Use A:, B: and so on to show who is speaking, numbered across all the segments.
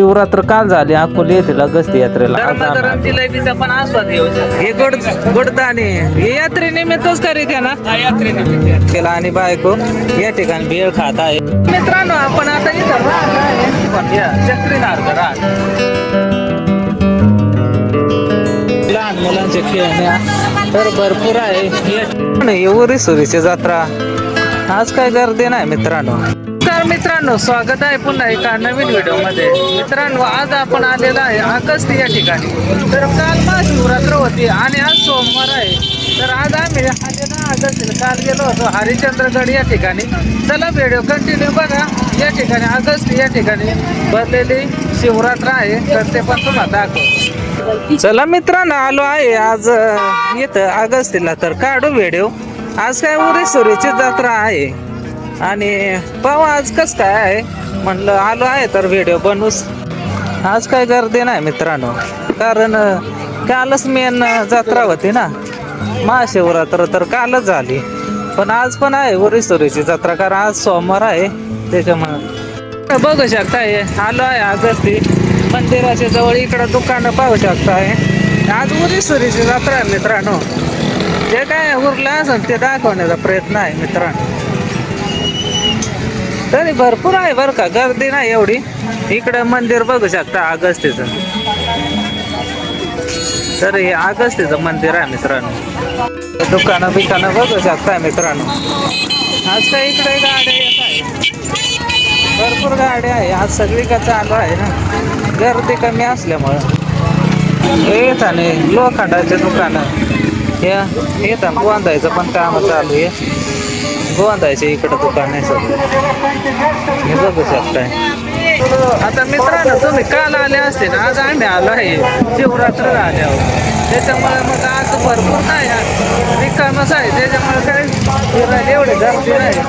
A: महाशिवरात्र काल झाली अकोले येथील अगस्ती यात्रेला
B: गरमागरम जिलेबीचा पण आस्वाद घेऊ शकतो. हे गोडदाणे हे यात्रेनिमित्तच करीत आहे ना, यात्रेनिमित्त केला. आणि बायको या ठिकाणी भेळ खात आहे. मित्रांनो आपण आता इथं चक्रीदार राहत लहान मुलांचे खेळण्या तर भरपूर आहे. एवढी सुरीची जत्रा आज काय गर्दी नाही मित्रांनो. तर मित्रांनो स्वागत आहे पुन्हा एका नवीन व्हिडिओ मध्ये. मित्रांनो आज आपण आलेलो आहे अगस्ती या ठिकाणी. तर काल महाशिवरात्र होती आणि आज सोमवार आहे. तर आज आम्ही आलेलो अगस्तीला. काल गेलो होतो हरिश्चंद्रगड या ठिकाणी. चला व्हिडिओ कंटिन्यू बघा. या ठिकाणी अगस्ती या ठिकाणी भरलेली शिवरात्र आहे तर ते पण तुम्हाला दाखवतो. चला मित्रांनो आलो आहे आज इथं अगस्तीला. तर काढू व्हिडिओ. आज काय उरी सुरीची जत्रा आहे आणि पाहू आज कस काय आहे. म्हणलं आलो आहे तर व्हिडिओ बनवूस. आज काय गर्दी नाही मित्रांनो, कारण कालच मेन जत्रा होती ना महाशिवरात्र. तर कालच झाली पण आज पण आहे उरी सुरीची जत्रा, कारण आज सोमवार आहे त्याच्यामुळे. बघू शकताय आलो आहे अगस्ती मंदिराच्या जवळ. इकडं दुकानं पाहू शकताय. आज उरी सुरीची जत्रा आहे मित्रांनो. जे काय उरलं असेल ते दाखवण्याचा प्रयत्न आहे मित्रांनो. तरी भरपूर आहे बरं का, गर्दी नाही एवढी. इकडं मंदिर बघू शकता अगस्तीचं. तर हे अगस्तीचं मंदिर आहे मित्रांनो. दुकानं बिकानं बघू शकता मित्रांनो. आज काय इकडे गाड्या येत आहे, भरपूर गाड्या आहे. आज सगळी का चालू आहे ना, गर्दी कमी असल्यामुळं. येत आणि लोखंडाचे दुकानं येतात. गोंदायचं पण काम चालू आहे. गोंदायचे इकडं दुकान आहे सगळं. हे बघू शकताय. आता मित्रांनो तुम्ही काल आले असते ना, आज आम्ही आलो आहे शिवरात्र आल्यावर. त्याच्यामुळे मग आज भरपूर नाही रिकामच आहे. त्याच्यामुळे काय फिरायला एवढे गर्दी नाही.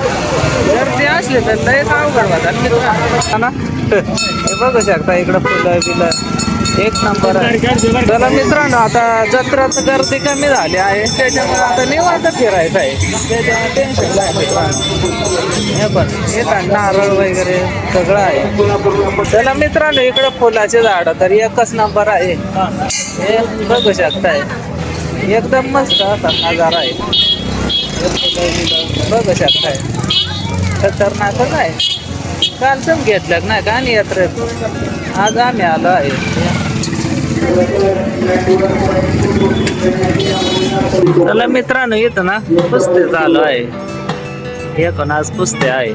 B: गर्दी असली तर लयच अवघड होतात मित्रांनो. हे बघू शकता इकडं फुलं बिलं एक नंबर आहे. चला मित्रांनो आता जत्राचं गर्दी कमी झाली आहे त्याच्यामुळे आता निवांत फिरायचं आहे. त्याच्यामुळे टेन्शन नाही मित्रांनो. हे पण येतात नारळ वगैरे सगळं आहे. चला मित्रांनो इकडं फुलाचे झाडं तर एकच नंबर आहे. हे बघू शकताय एकदम मस्त असा नजारा आहे. बघू शकताय खतरनाकच आहे. काल पण घेतलं नाही का आणि यात्रेत आज आम्ही आलो आहे. चला मित्रांनो येतं ना कुस्ती चालू आहे. हे पण आज कुस्ती आहे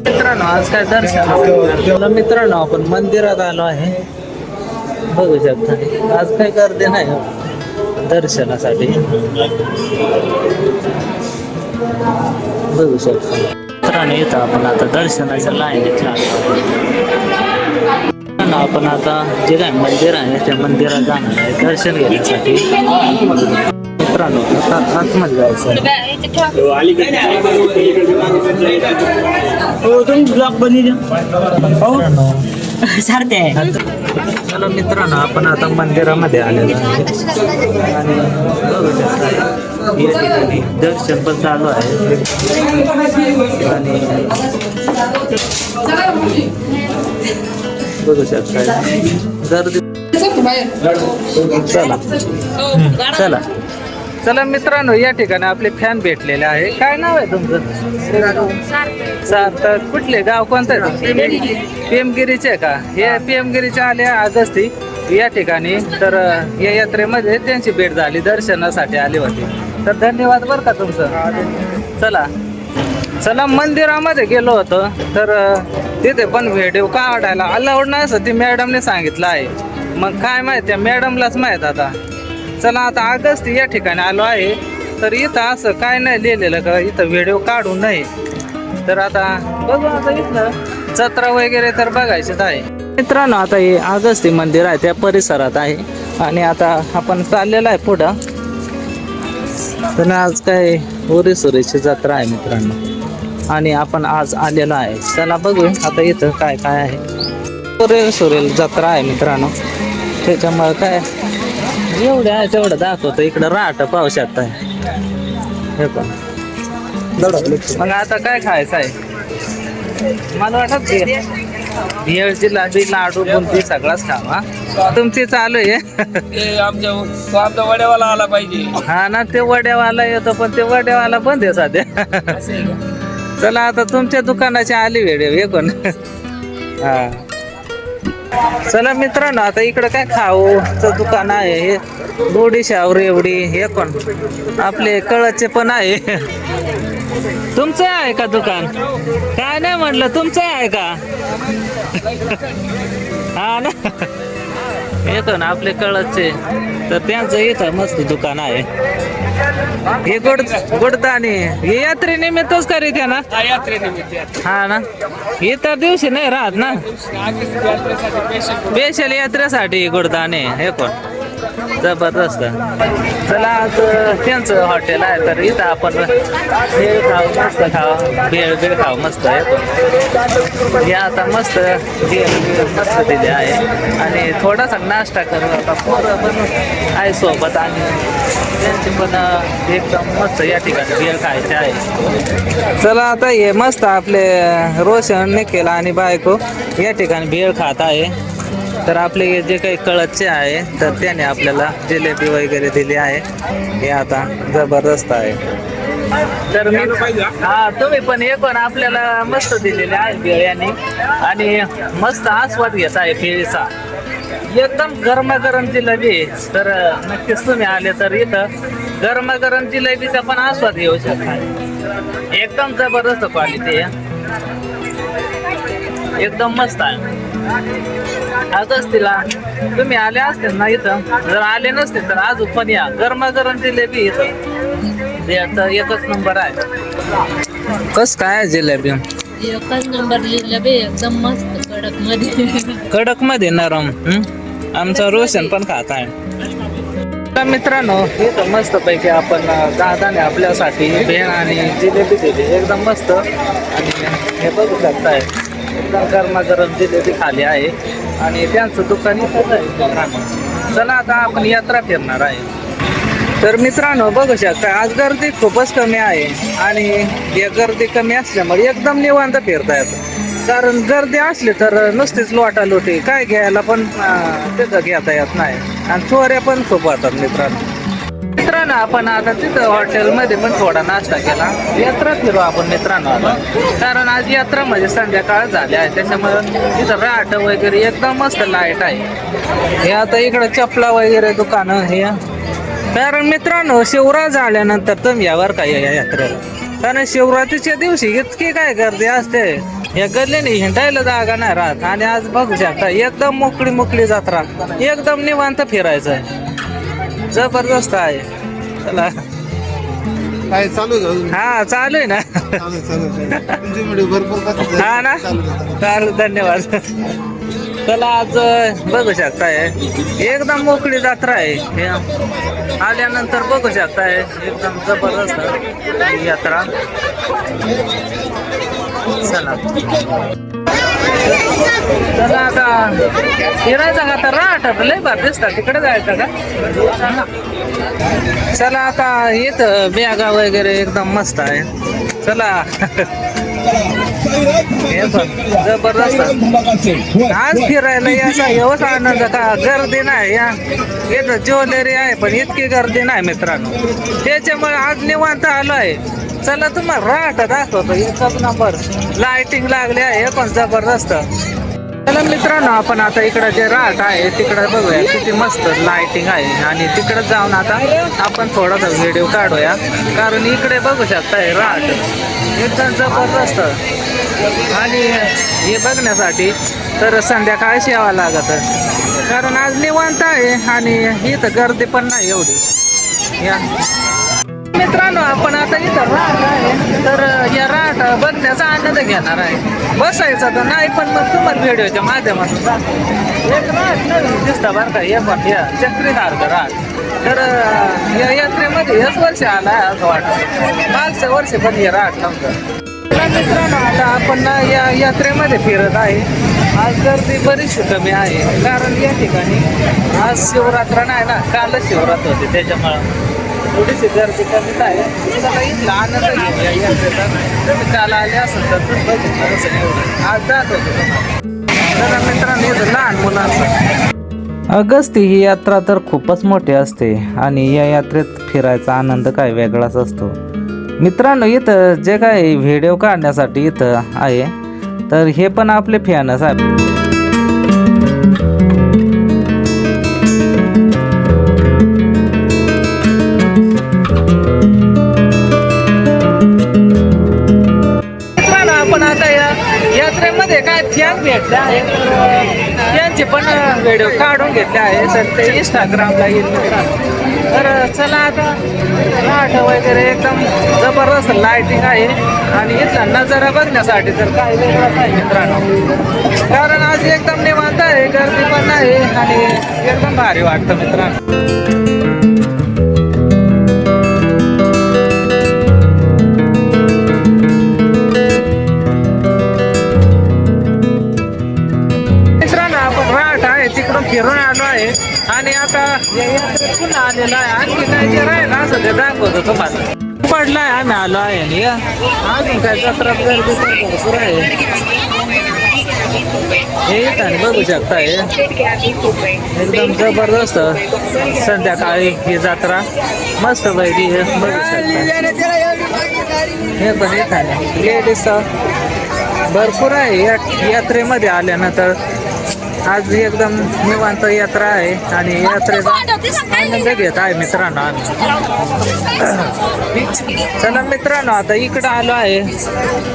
B: मित्रांनो. आज काय दर्शन. चला मित्रांनो आपण मंदिरात आलो आहे. बघू शकता आज काही गर्दी नाही दर्शनासाठी. बघू शकता मित्रांनो येतं आपण आता दर्शनाच्या लाईनीत लागतो. आपण आता जे काय मंदिर आहे त्या मंदिरात जाणार आहे दर्शन घेण्यासाठी. मित्रांनो आता आतमध्ये जायचं. चला मित्रांनो आपण आता मंदिरामध्ये आलेलो आहे आणि बघू शकता या ठिकाणी दर्शन पण चालू आहे. आणि बघू शकता गर्दी. चला चला चला मित्रांनो या ठिकाणी आपले फॅन भेटलेले आहे. काय नाव आहे तुमचं? सार्थक. कुठले गाव कोणतं आहे? पेमगिरीचे का? हे पेमगिरीचे आले अगस्ती या ठिकाणी. तर या यात्रेमध्ये त्यांची भेट झाली, दर्शनासाठी आले होते. तर धन्यवाद बरं का तुमचं. चला चला मंदिरामध्ये गेलो होतो तर तिथे पण व्हिडिओ काढायला अलाउड नाही असं ती मॅडमने सांगितलं आहे. मग काय माहिती त्या मॅडमलाच माहीत आता. चला आता अगस्ती या ठिकाणी आलो आहे. तर इथं असं काय नाही लिहिलेलं का इथं व्हिडिओ काढू नये. तर आता बघू आता इथलं जत्रा वगैरे तर बघायचंच आहे मित्रांनो. आता हे अगस्ती मंदिर आहे त्या परिसरात आहे आणि आता आपण चाललेलं आहे पुढं. तर आज काय उरी सुरीची जत्रा आहे मित्रांनो आणि आपण आज आलेलो आहे. चला बघू आता इथं काय काय आहे. उरी सुरील जत्रा आहे मित्रांनो. त्याच्यामुळे काय एवढं आहे तेवढं दाखवतो. इकडं राहत पाहू शकताय. हे पण मग आता काय खायचं आहे मला वाटत भेळ जिलेबी लाडू बुंदी सगळाच खावा तुमची चालू आहे.
C: आमचा वड्यावाला आला पाहिजे.
B: हा ना ते वड्यावाला येतो पण ते वड्यावाला बंद आहे सध्या. चला आता तुमच्या दुकानाची आली वेळ हे कोण. हा चला मित्रांनो आता इकडं काय खाऊचं दुकान आहे हे गोडी शावर एवढी हे कोण आपले कळचे पण आहे. तुमचं आहे का दुकान काय नाही म्हटलं तुमचं आहे का. हा ना येतो ना आपले कळचे तर त्यांचं इथं मस्त दुकान आहे. हे गोडदाणे हे यात्रे निमित्तच करीत आहे ना. हा ना इतर दिवशी नाही राहत ना स्पेशल यात्रेसाठी गोडदाणे हे कोण जबरदस्त. चला आज त्यांचं हॉटेल आहे तर इथं आपण भेळ खाऊ मस्त खाऊ भेळ खाऊ मस्त आहे. हे आता मस्त भेळ मस्त दिले आहे आणि थोडासा नाश्ता करू आता पोरं बनवून आहे सोबत आणि त्यांची पण एकदम मस्त या ठिकाणी भेळ खायचे आहे. चला आता हे मस्त आपले रोशन निखिल आणि बायको या ठिकाणी भेळ खात आहे. तर आपले जे काही कळचे आहे तर त्याने आपल्याला जिलेबी वगैरे दिली आहे. हे आता जबरदस्त आहे. तर मी हा तुम्ही पण हे पण आपल्याला मस्त दिलेले आहे भेळ यांनी आणि मस्त आस्वाद घेत आहे भेळीचा. एकदम गरमागरम जिलेबी तर नक्कीच तुम्ही आले तर इथं गरमागरम जिलेबीचा पण आस्वाद घेऊ शकता. एकदम जबरदस्त क्वालिटी आहे एकदम मस्त आहे. आजच तिला तुम्ही आले असतील ना इथं जर आले नसतील तर अजून पण या गरमागरम जिलेबी इथं एकच नंबर आहे. कस काय जिलेबी
D: एकच नंबर जिलेबी एकदम मस्त
B: कडक मध्ये नरम. आमचा रोशन पण खात आहे. तर मित्रांनो इथं मस्त पैकी आपण दादाने आपल्यासाठी भेळ आणि जिलेबी दिली एकदम मस्त आणि हे बघू शकताय एकदम गरमागरम जिलेबी खाली आहे आणि त्यांचं दुकान इथंच आहे मित्रांनो. चला आता आपण यात्रा फिरणार आहे. तर मित्रांनो बघू शकता आज गर्दी खूपच कमी आहे आणि या गर्दी कमी असल्यामुळे एकदम निवांत फिरता येतं. कारण गर्दी असली तर नुसतीच लोटालोटी काय घ्यायला पण तिथं घेता येत नाही आणि चोऱ्या पण खूप होतात मित्रांनो आपण आता तिथं हॉटेलमध्ये पण थोडा नाश्ता केला. यात्रा फिरू आपण मित्रांनो आता कारण आज यात्रा म्हणजे संध्याकाळ झाली आहे त्याच्यामुळे तिथं राट वगैरे एकदम मस्त लाईट आहे. हे आता इकडं चपला वगैरे दुकानं हे कारण मित्रांनो शिवरात झाल्यानंतर तुम्ही यावर काय या यात्रेला कारण शिवरात्रीच्या दिवशी इतकी काय गर्दी असते या गल्लीने हिंडायला जागा नाही राहत आणि आज बघू शकता एकदम मोकळी जत्रा एकदम निवांत फिरायचं आहे. जबरदस्त आहे. चला
E: काय चालू
B: हा चालू आहे ना. हा ना चालू धन्यवाद. चला आज बघू शकताय एकदम मोकळी जत्रा आहे. आल्यानंतर बघू शकताय एकदम जबरदस्त यात्रा. चला चला आता फिरायचं का तर राहत लय बार दिसतात तिकडे जायचं का. चला आता इथं बॅगा वगैरे एकदम मस्त आहे. चला हे पण जबरदस्त आज फिरायला याचा एवढा आनंद का गर्दी नाही या इथं ज्वेलरी आहे पण इतकी गर्दी नाही मित्रांनो त्याच्यामुळे आज निवांत आलो आहे. चला तुम्हाला राहत दाखवतो एकच नंबर लाइटिंग लागली आहे पण जबरदस्त. चला मित्रांनो आपण आता इकडं जे राहत आहे तिकडं बघूया किती मस्त लाइटिंग आहे आणि तिकडं जाऊन आता आपण थोडासा व्हिडिओ काढूया कारण इकडे बघू शकताय राहत एकदम जबरदस्त आणि हे बघण्यासाठी तर संध्याकाळी यावं लागत कारण आज निवांत आहे आणि इथं गर्दी पण नाही एवढी. या मित्रांनो आपण आता इथं राहत आहे तर या राहत बघण्याचा आनंद घेणार आहे. बसायचा तर नाही पण मग तुम्हाला व्हिडिओच्या माध्यमातून एक राहत नवीन दिसता बरं का हे पण या चक्रीदार राहत तर या यात्रेमध्ये हेच वर्ष आला आहे असं वाटतं. मागच्या वर्षी पण हे राहत नव्हतं. मित्रांनो आता आपण या यात्रेमध्ये फिरत आहे. आज गर्दी बरीचशी कमी आहे कारण या ठिकाणी आज शिवरात्र नाही ना कालच शिवरात्र होते त्याच्यामुळं थोडीशी गर्दी कमीच आहे. चला इथला आनंद घेऊया यात्रेचा. तुम्ही काल आले असेल तर तुम्ही बघितलं असेल एवढं. आज जात होतो तुम्हाला. जरा मित्रांनो इथं लहान मुलांचं.
A: अगस्ती ही यात्रा तर खूपच मोठी असते आणि या यात्रेत फिरायचा आनंद काय वेगळाच असतो. मित्रांनो इथं जे काही व्हिडिओ काढण्यासाठी इथं आहे तर हे पण आपले फॅनच आहे.
B: आपण आता या यात्रेमध्ये काय फॅन भेटले आहे त्यांचे पण व्हिडिओ काढून घेतले आहे तर ते इंस्टाग्रामला येईल मित्रांनो. तर चला आता लाट वगैरे एकदम जबरदस्त लाइटिंग आहे आणि इथला नजारा बघण्यासाठी तर काय वेगळाच आहे मित्रांनो. कारण आज एकदम निवांत आहे, गर्दी पण आहे आणि एकदम भारी वाटतं मित्रांनो. तिकडून फिरून आलो आहे आणि आता या यात्रेत पुन्हा आलेलो आहे. आणखी काय जे राहिलं असं ते दाखवतो तुम्हाला. पडलाय आम्ही आलो आहे आणि अजून काय जत्रात गर्दी भरपूर आहे. हे आणि बघू शकताय एकदम जबरदस्त संध्याकाळी ही जत्रा मस्त पैकी बघू शकता. हे पण येत लेडीज भरपूर आहे या यात्रेमध्ये आल्यानंतर. आज एकदम निवांत यात्रा आहे आणि यात्रेचा आनंद घेत आहे मित्रांनो आम्ही. चला मित्रांनो आता इकडं आलो आहे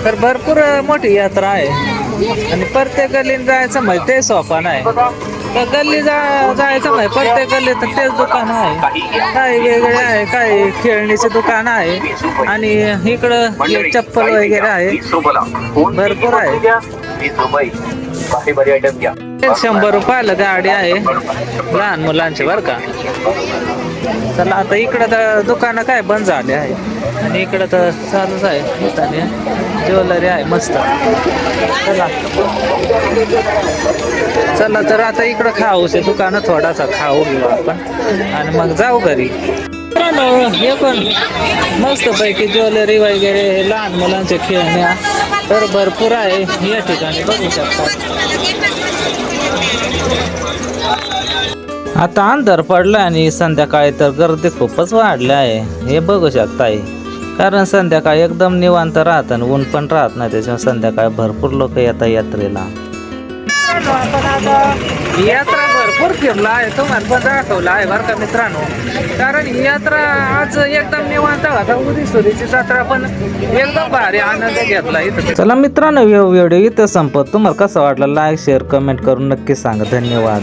B: तर भरपूर मोठी यात्रा आहे आणि प्रत्येक गल्लीत जायचं म्हणजे ते सोपं आहे. तर गल्ली जायचं म्हणजे प्रत्येक गल्लीत तेच दुकान आहे. काही वेगळे आहे, काही खेळणीचे दुकान आहे आणि इकडं चप्पल वगैरे आहे भरपूर आहे. 100 रुपयाला गाडी आहे लहान मुलांची बरं का. चला आता इकडं तर दुकानं काय बंद झाले आहे आणि इकडं तर चालूच आहे. ज्वेलरी आहे मस्त. चला तर आता इकडं खाऊचे दुकानं थोडासा खाऊ घेऊ आपण आणि मग जाऊ घरी. हे पण मस्त पैकी ज्वेलरी वगैरे लहान मुलांचे खेळण्या तर भरपूर आहे या ठिकाणी बघू शकता.
A: आता अंधार पडला आणि संध्याकाळी तर गर्दी खूपच वाढली आहे हे बघू शकताय. कारण संध्याकाळी एकदम निवांत राहत आणि ऊन पण राहत नाही त्याच्यामुळे संध्याकाळी भरपूर लोक येतात यात्रेला.
B: आपण आता यात्रा भरपूर फिरला आहे तुम्हाला पण दाखवला आहे बरं का मित्रांनो. कारण ही यात्रा आज एकदम निवांत होता. उदीसुरीची जत्रा पण एकदम भारी आनंद घेतला इथं.
A: चला मित्रांनो व्हिडिओ इथं संपत. तुम्हाला कसा वाटला लाईक शेअर कमेंट करून नक्की सांगा. धन्यवाद.